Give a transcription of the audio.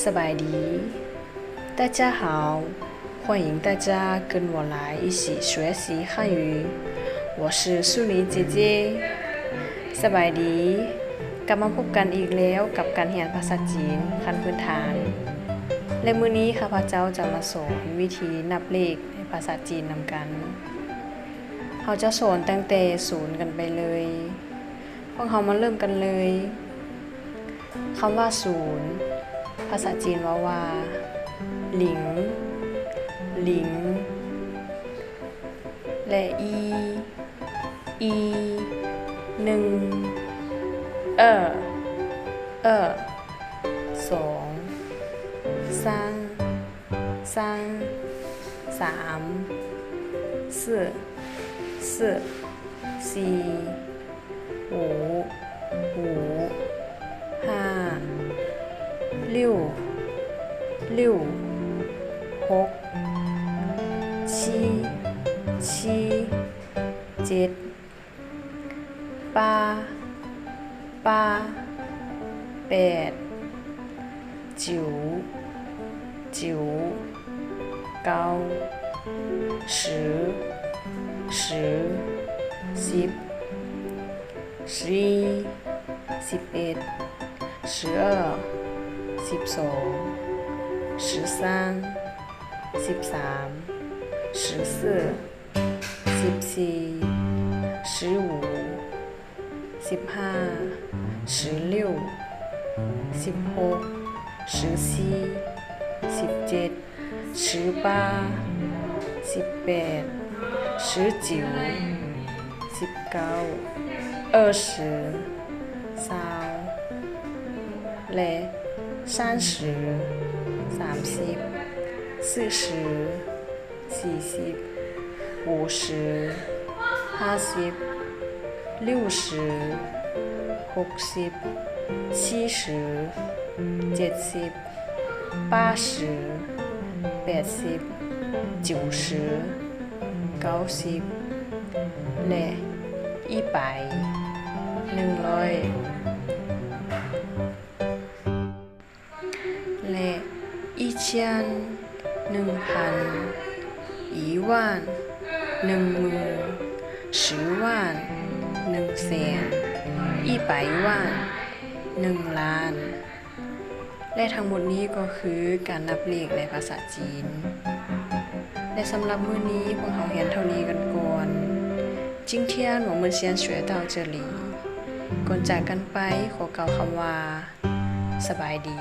สบายดี大家好欢迎大家跟我来一起学习汉语我是苏妮姐姐สบายดีกลับมาพบกันอีกแล้วกับการเรียนภาษาจีนขั้นพื้นฐานและมื้อนี้ข้าพเจ้าจะมาสอนวิธีนับเลขในภาษาจีนนำกันเราจะสอนตั้งแต่ศูนย์กันไปเลยพวกเรามาเริ่มกันเลยคำว่าศูนย์ภาษาจีนว่าหลิงหลิงและอีหนึ่งสองสามสี่五ห้า六หกเจ็ดแปดเก้าสิบ11 12 13 14 15 16 17 18 19 และ30 40 50 60 70 80 90 และ100และ1000 1000 100,000 10,000 10,000 100,000 100,000 1 ล้านและทั้งหมดนี้ก็คือการนับเลขในภาษาจีนและสำหรับมื้อนี้พวกเราเรียนเท่านี้กันก่อน今天我们先学到这里ก่อนจากกันไปขอกล่าวคำว่าสบายดี